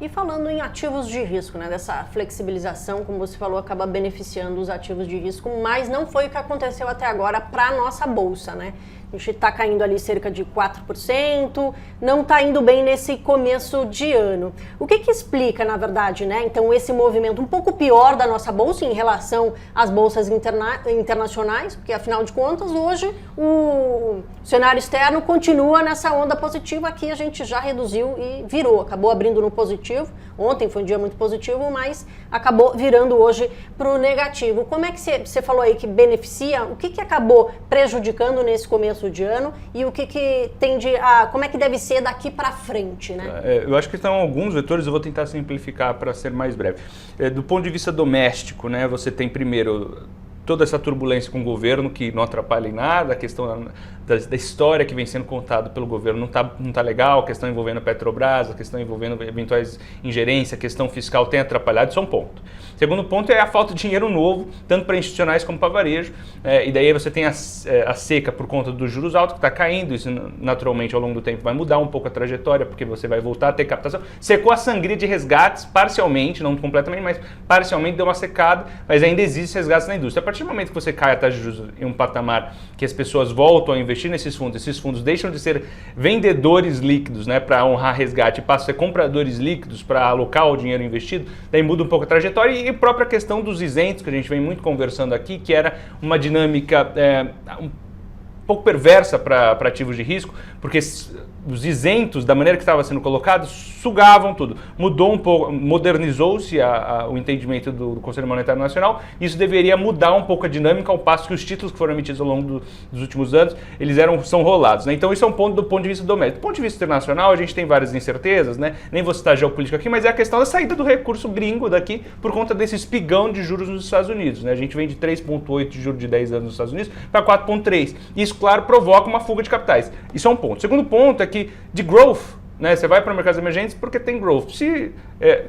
E falando em ativos de risco, né, dessa flexibilização, como você falou, acaba beneficiando os ativos de risco, mas não foi o que aconteceu até agora para a nossa bolsa, né? A gente está caindo ali cerca de 4%, não está indo bem nesse começo de ano. O que explica, na verdade, né, então, esse movimento um pouco pior da nossa bolsa em relação às bolsas internacionais? Porque, afinal de contas, hoje o cenário externo continua nessa onda positiva. Aqui a gente já reduziu e virou, acabou abrindo no positivo. Ontem foi um dia muito positivo, mas acabou virando hoje para o negativo. Como é que você falou aí que beneficia? O que acabou prejudicando nesse começo de ano e o que tende a... Como é que deve ser daqui para frente, né? Eu acho que estão alguns vetores, eu vou tentar simplificar para ser mais breve. Do ponto de vista doméstico, né, você tem primeiro toda essa turbulência com o governo que não atrapalha em nada, a questão da história que vem sendo contada pelo governo não tá legal, a questão envolvendo a Petrobras, a questão envolvendo eventuais ingerências, a questão fiscal tem atrapalhado, isso é um ponto. Segundo ponto é a falta de dinheiro novo, tanto para institucionais como para varejo, e daí você tem a seca por conta dos juros altos que está caindo, isso naturalmente ao longo do tempo vai mudar um pouco a trajetória, porque você vai voltar a ter captação. Secou a sangria de resgates parcialmente, não completamente, mas parcialmente deu uma secada, mas ainda existem resgates na indústria. A partir do momento que você cai a taxa de juros em um patamar que as pessoas voltam a investir nesses fundos, esses fundos deixam de ser vendedores líquidos, né, para honrar resgate, e passam a ser compradores líquidos para alocar o dinheiro investido, daí muda um pouco a trajetória e a própria questão dos isentos, que a gente vem muito conversando aqui, que era uma dinâmica um pouco perversa para ativos de risco, porque os isentos, da maneira que estava sendo colocados, sugavam tudo. Mudou um pouco, modernizou-se o entendimento do Conselho Monetário Nacional. Isso deveria mudar um pouco a dinâmica, ao passo que os títulos que foram emitidos ao longo dos últimos anos, eles são rolados, né? Então isso é um ponto do ponto de vista doméstico. Do ponto de vista internacional, a gente tem várias incertezas, né? Nem vou citar geopolítica aqui, mas é a questão da saída do recurso gringo daqui por conta desse espigão de juros nos Estados Unidos, né? A gente vem de 3,8 de juros de 10 anos nos Estados Unidos para 4,3. Isso, claro, provoca uma fuga de capitais. Isso é um ponto. Segundo ponto é que de growth, né? Você vai para mercados emergentes porque tem growth. Se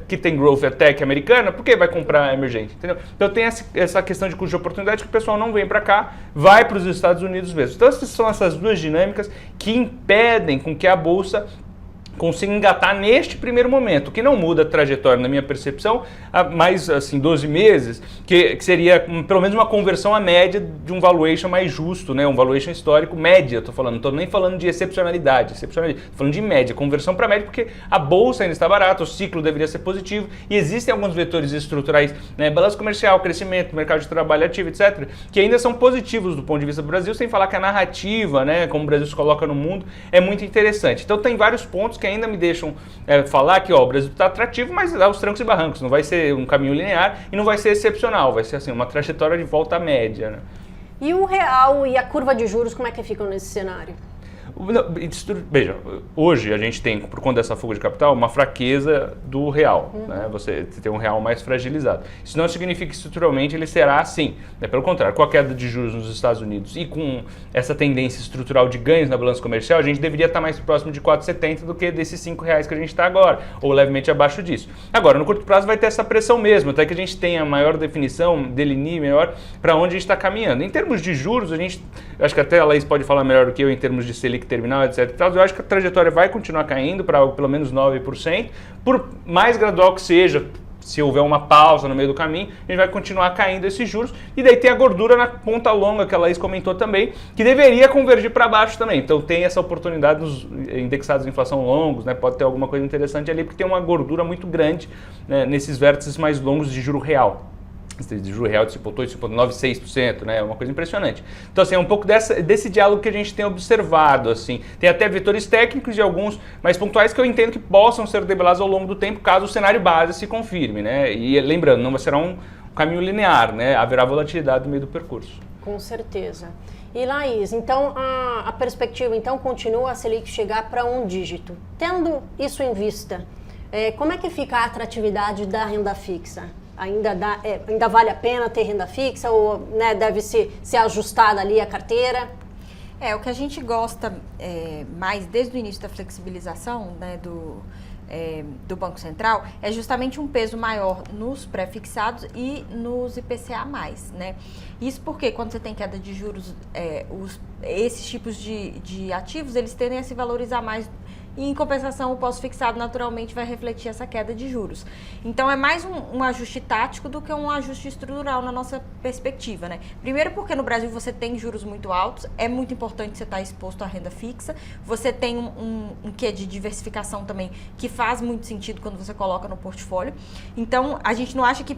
que tem growth é tech americana, por que vai comprar emergente? Entendeu? Então tem essa questão de custo de oportunidade que o pessoal não vem para cá, vai para os Estados Unidos mesmo. Então são essas duas dinâmicas que impedem com que a bolsa consiga engatar neste primeiro momento, o que não muda a trajetória, na minha percepção, há mais assim, 12 meses, que seria pelo menos uma conversão à média de um valuation mais justo, né? Um valuation histórico média, estou falando, não estou nem falando de excepcionalidade, estou falando de média, conversão para média, porque a bolsa ainda está barata, o ciclo deveria ser positivo e existem alguns vetores estruturais, né? Balanço comercial, crescimento, mercado de trabalho ativo, etc., que ainda são positivos do ponto de vista do Brasil, sem falar que a narrativa, né, como o Brasil se coloca no mundo, é muito interessante. Então tem vários pontos que ainda me deixam falar que o Brasil está atrativo, mas aos trancos e barrancos, não vai ser um caminho linear e não vai ser excepcional, vai ser assim, uma trajetória de volta à média, né? E o real e a curva de juros, como é que ficam nesse cenário? Veja, hoje a gente tem, por conta dessa fuga de capital, uma fraqueza do real, né? Você tem um real mais fragilizado. Isso não significa que estruturalmente ele será assim, né? Pelo contrário, com a queda de juros nos Estados Unidos e com essa tendência estrutural de ganhos na balança comercial, a gente deveria estar mais próximo de 4,70 do que desses R$5 que a gente está agora, ou levemente abaixo disso. Agora, no curto prazo vai ter essa pressão mesmo, até que a gente tenha maior definição, delinee melhor para onde a gente está caminhando. Em termos de juros, acho que até a Laís pode falar melhor do que eu em termos de Selic terminal, etc. Eu acho que a trajetória vai continuar caindo para pelo menos 9%, por mais gradual que seja. Se houver uma pausa no meio do caminho, a gente vai continuar caindo esses juros. E daí tem a gordura na ponta longa, que a Laís comentou também, que deveria convergir para baixo também. Então tem essa oportunidade nos indexados de inflação longos, né? Pode ter alguma coisa interessante ali, porque tem uma gordura muito grande, né, nesses vértices mais longos de juro real. De juro real de 5,8, 5,96%, né? É uma coisa impressionante. Então, assim, é um pouco desse diálogo que a gente tem observado, assim. Tem até vetores técnicos e alguns mais pontuais que eu entendo que possam ser debelados ao longo do tempo, caso o cenário base se confirme, né? E lembrando, não será um caminho linear, né? Haverá volatilidade no meio do percurso. Com certeza. E Laís, então a perspectiva então continua a Selic chegar para um dígito. Tendo isso em vista, como é que fica a atratividade da renda fixa? Ainda vale a pena ter renda fixa ou, né, deve ser ajustada ali a carteira? O que a gente gosta mais desde o início da flexibilização, né, do Banco Central é justamente um peso maior nos pré-fixados e nos IPCA+, né? Isso porque quando você tem queda de juros, esses tipos de ativos, eles tendem a se valorizar mais e, em compensação, o pós-fixado naturalmente vai refletir essa queda de juros. Então, é mais um ajuste tático do que um ajuste estrutural na nossa perspectiva, né? Primeiro porque no Brasil você tem juros muito altos, é muito importante você estar exposto à renda fixa, você tem um quê de diversificação também que faz muito sentido quando você coloca no portfólio. Então, a gente não acha que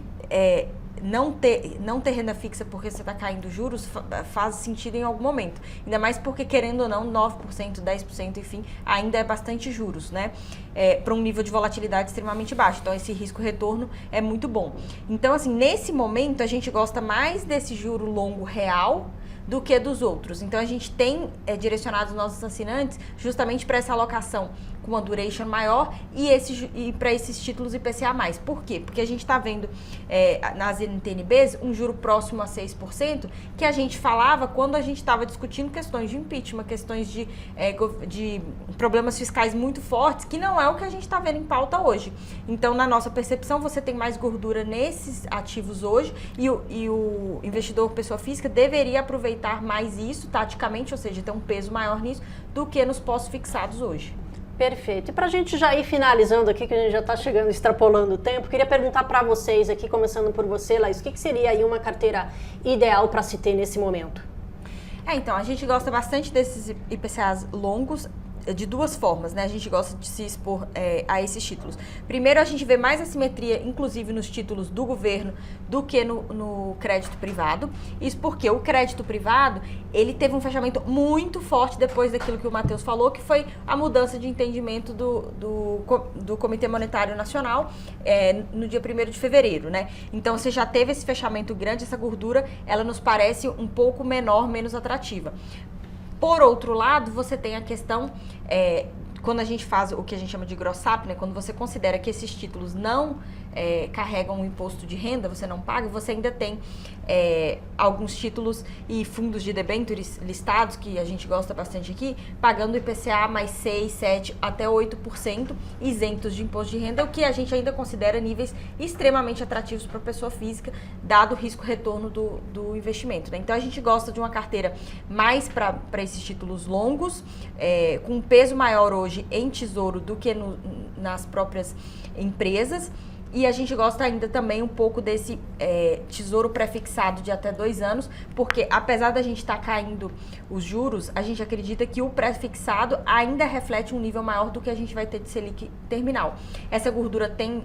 não ter renda fixa porque você está caindo juros faz sentido em algum momento. Ainda mais porque, querendo ou não, 9%, 10%, enfim, ainda é bastante juros, né? Para um nível de volatilidade extremamente baixo. Então, esse risco-retorno é muito bom. Então, assim, nesse momento, a gente gosta mais desse juro longo real do que dos outros. Então, a gente tem direcionado os nossos assinantes justamente para essa alocação com uma duration maior e para esses títulos IPCA+. Por quê? Porque a gente está vendo nas NTNBs um juro próximo a 6%, que a gente falava quando a gente estava discutindo questões de impeachment, questões de problemas fiscais muito fortes, que não é o que a gente está vendo em pauta hoje. Então, na nossa percepção, você tem mais gordura nesses ativos hoje e o investidor, pessoa física, deveria aproveitar mais isso taticamente, ou seja, ter um peso maior nisso, do que nos pós-fixados hoje. Perfeito. E para a gente já ir finalizando aqui, que a gente já está chegando, extrapolando o tempo, queria perguntar para vocês aqui, começando por você, Laís, o que seria aí uma carteira ideal para se ter nesse momento? Então, a gente gosta bastante desses IPCAs longos, de duas formas, né? A gente gosta de se expor a esses títulos. Primeiro, a gente vê mais assimetria, inclusive nos títulos do governo, do que no crédito privado. Isso porque o crédito privado, ele teve um fechamento muito forte depois daquilo que o Matheus falou, que foi a mudança de entendimento do Comitê Monetário Nacional no dia 1º de fevereiro, né? Então, você já teve esse fechamento grande, essa gordura, ela nos parece um pouco menor, menos atrativa. Por outro lado, você tem a questão, quando a gente faz o que a gente chama de gross-up, né, quando você considera que esses títulos não carregam um imposto de renda, você não paga, você ainda tem alguns títulos e fundos de debêntures listados, que a gente gosta bastante aqui, pagando IPCA mais 6, 7, até 8%, isentos de imposto de renda, o que a gente ainda considera níveis extremamente atrativos para a pessoa física, dado o risco-retorno do investimento, né? Então, a gente gosta de uma carteira mais para esses títulos longos, com um peso maior hoje em tesouro do que nas próprias empresas. E a gente gosta ainda também um pouco desse tesouro pré-fixado de até 2 anos, porque apesar da gente estar caindo os juros, a gente acredita que o pré-fixado ainda reflete um nível maior do que a gente vai ter de Selic terminal. Essa gordura tem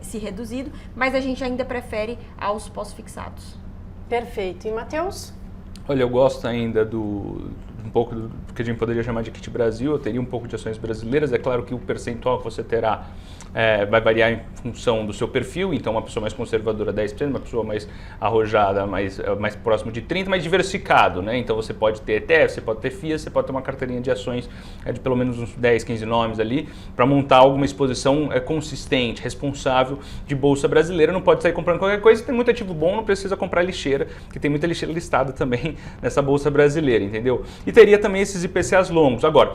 se reduzido, mas a gente ainda prefere aos pós-fixados. Perfeito. E Matheus? Olha, eu gosto ainda um pouco do que a gente poderia chamar de kit Brasil. Eu teria um pouco de ações brasileiras. É claro que o percentual que você terá vai variar em função do seu perfil. Então, uma pessoa mais conservadora, 10%, uma pessoa mais arrojada, mais próximo de 30%, mais diversificado, né? Então, você pode ter ETF, você pode ter FIA, você pode ter uma carteirinha de ações de pelo menos uns 10, 15 nomes ali, para montar alguma exposição consistente, responsável de bolsa brasileira. Não pode sair comprando qualquer coisa. Tem muito ativo bom, não precisa comprar lixeira, que tem muita lixeira listada também nessa bolsa brasileira, entendeu? E teria também esses IPCAs longos. Agora,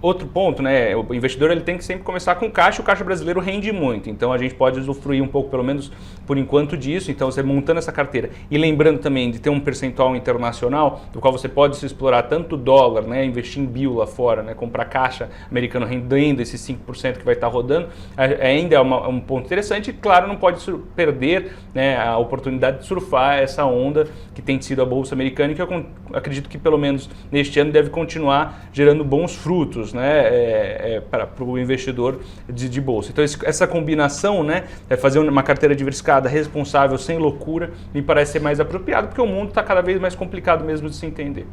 outro ponto, né? O investidor ele tem que sempre começar com caixa. O caixa brasileiro rende muito, então a gente pode usufruir um pouco, pelo menos por enquanto, disso. Então, você montando essa carteira e lembrando também de ter um percentual internacional, do qual você pode se explorar tanto dólar, né? Investir em bio lá fora, né? Comprar caixa americano rendendo esses 5% que vai estar rodando, ainda é um ponto interessante. E, claro, não pode perder, né, a oportunidade de surfar essa onda que tem sido a bolsa americana, e que eu acredito que pelo menos neste ano deve continuar gerando bons frutos, né, para o investidor de bolsa. Então, essa combinação, né, fazer uma carteira diversificada, responsável, sem loucura, me parece ser mais apropriado, porque o mundo está cada vez mais complicado mesmo de se entender.